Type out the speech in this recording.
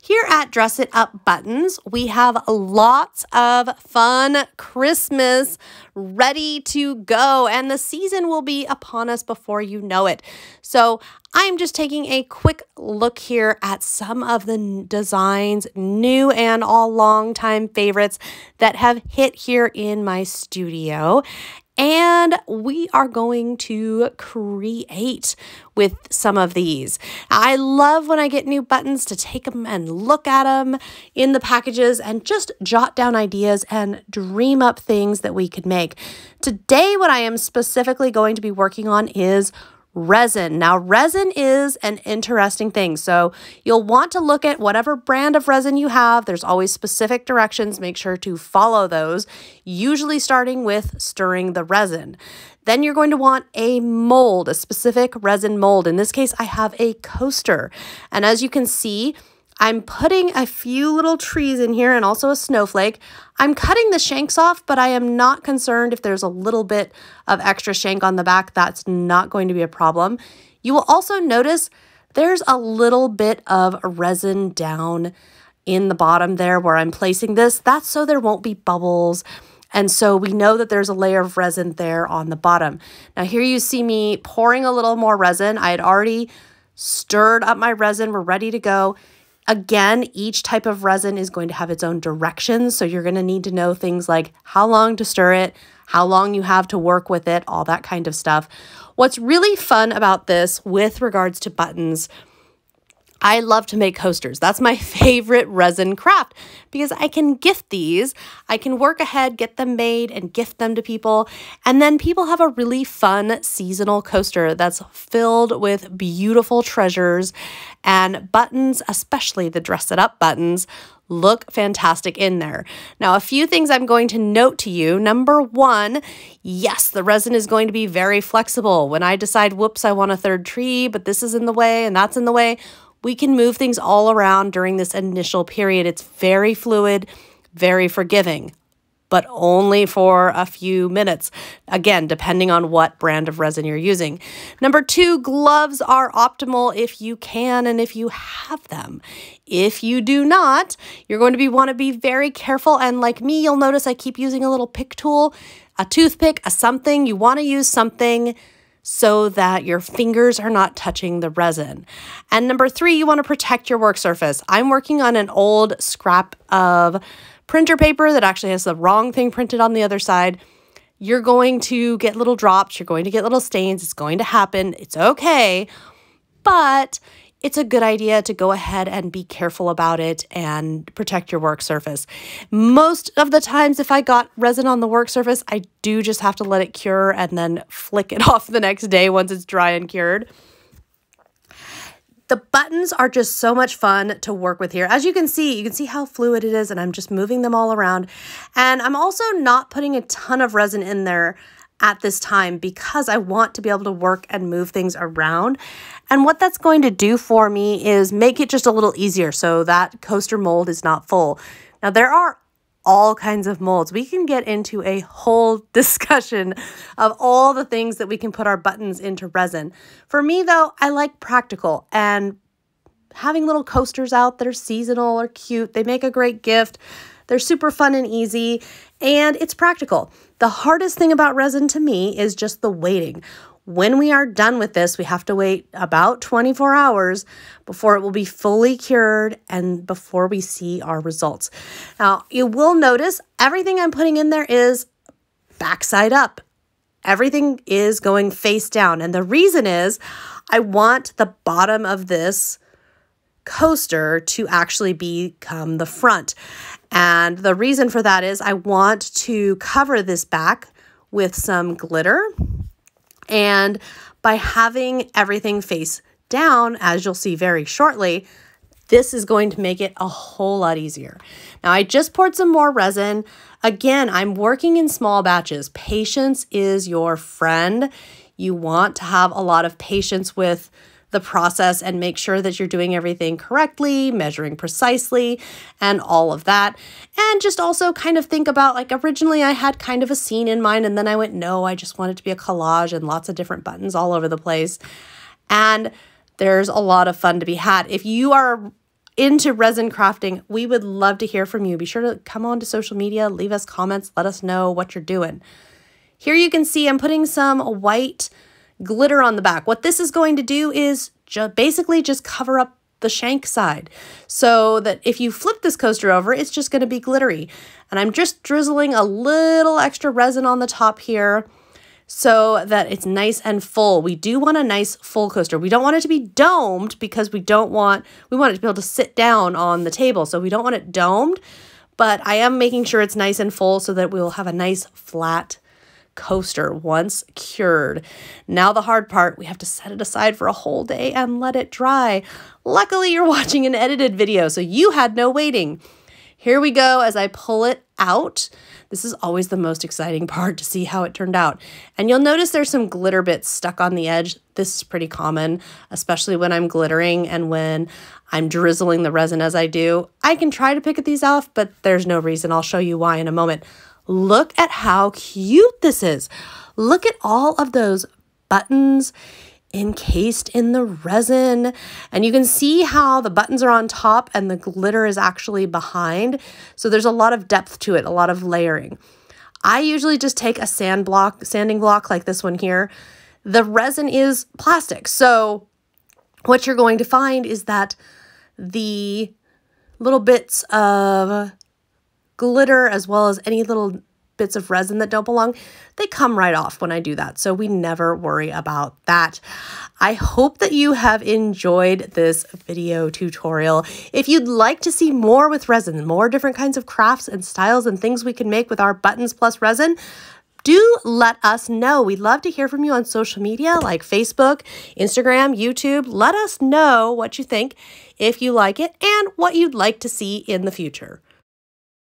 Here at Dress It Up Buttons, we have lots of fun Christmas ready to go, and the season will be upon us before you know it. So I'm just taking a quick look here at some of the designs, new and all long-time favorites that have hit here in my studio. And we are going to create with some of these. I love when I get new buttons to take them and look at them in the packages and just jot down ideas and dream up things that we could make. Today, what I am specifically going to be working on is resin. Now, resin is an interesting thing. So you'll want to look at whatever brand of resin you have. There's always specific directions. Make sure to follow those, usually starting with stirring the resin. Then you're going to want a mold, a specific resin mold. In this case, I have a coaster. And as you can see, I'm putting a few little trees in here and also a snowflake. I'm cutting the shanks off, but I am not concerned if there's a little bit of extra shank on the back. That's not going to be a problem. You will also notice there's a little bit of resin down in the bottom there where I'm placing this. That's so there won't be bubbles. And so we know that there's a layer of resin there on the bottom. Now here you see me pouring a little more resin. I had already stirred up my resin. We're ready to go. Again, each type of resin is going to have its own directions, so you're going to need to know things like how long to stir it, how long you have to work with it, all that kind of stuff. What's really fun about this with regards to buttons, I love to make coasters. That's my favorite resin craft because I can gift these. I can work ahead, get them made, and gift them to people. And then people have a really fun seasonal coaster that's filled with beautiful treasures, and buttons, especially the Dress It Up buttons, look fantastic in there. Now, a few things I'm going to note to you. Number one, yes, the resin is going to be very flexible. When I decide, whoops, I want a third tree, but this is in the way and that's in the way, we can move things all around during this initial period. It's very fluid, very forgiving, but only for a few minutes. Again, depending on what brand of resin you're using. Number two, gloves are optimal if you can and if you have them. If you do not, you're going to want to be very careful. And like me, you'll notice I keep using a little pick tool, a toothpick, a something. You want to use something so that your fingers are not touching the resin. And number three, you want to protect your work surface. I'm working on an old scrap of printer paper that actually has the wrong thing printed on the other side. You're going to get little drops. You're going to get little stains. It's going to happen. It's okay. But it's a good idea to go ahead and be careful about it and protect your work surface. Most of the times, if I got resin on the work surface, I do just have to let it cure and then flick it off the next day once it's dry and cured. The buttons are just so much fun to work with here. As you can see how fluid it is, and I'm just moving them all around. And I'm also not putting a ton of resin in there at this time because I want to be able to work and move things around. And what that's going to do for me is make it just a little easier so that coaster mold is not full. Now, there are all kinds of molds. We can get into a whole discussion of all the things that we can put our buttons into resin. For me, though, I like practical, and having little coasters out that are seasonal or cute, they make a great gift. They're super fun and easy, and it's practical. The hardest thing about resin to me is just the waiting. When we are done with this, we have to wait about 24 hours before it will be fully cured and before we see our results. Now, you will notice everything I'm putting in there is backside up. Everything is going face down. And the reason is I want the bottom of this coaster to actually become the front. And the reason for that is I want to cover this back with some glitter. And by having everything face down, as you'll see very shortly, this is going to make it a whole lot easier. Now, I just poured some more resin. Again, I'm working in small batches. Patience is your friend. You want to have a lot of patience with the process and make sure that you're doing everything correctly, measuring precisely, and all of that. And just also kind of think about, like, originally I had kind of a scene in mind, and then I went, no, I just want it to be a collage and lots of different buttons all over the place. And there's a lot of fun to be had. If you are into resin crafting, we would love to hear from you. Be sure to come on to social media, leave us comments, let us know what you're doing. Here you can see I'm putting some white glitter on the back. What this is going to do is basically just cover up the shank side so that if you flip this coaster over, it's just going to be glittery. And I'm just drizzling a little extra resin on the top here so that it's nice and full. We do want a nice full coaster. We don't want it to be domed because we want it to be able to sit down on the table. So we don't want it domed, but I am making sure it's nice and full so that we will have a nice flat coaster once cured. Now the hard part, we have to set it aside for a whole day and let it dry. Luckily, you're watching an edited video, so you had no waiting. Here we go as I pull it out. This is always the most exciting part, to see how it turned out. And you'll notice there's some glitter bits stuck on the edge. This is pretty common, especially when I'm glittering and when I'm drizzling the resin as I do. I can try to pick these off, but there's no reason. I'll show you why in a moment. Look at how cute this is. Look at all of those buttons encased in the resin. And you can see how the buttons are on top and the glitter is actually behind. So there's a lot of depth to it, a lot of layering. I usually just take a sanding block like this one here. The resin is plastic. So what you're going to find is that the little bits of glitter as well as any little bits of resin that don't belong, they come right off when I do that. So we never worry about that. I hope that you have enjoyed this video tutorial. If you'd like to see more with resin, more different kinds of crafts and styles and things we can make with our buttons plus resin, do let us know. We'd love to hear from you on social media like Facebook, Instagram, YouTube. Let us know what you think, if you like it, and what you'd like to see in the future.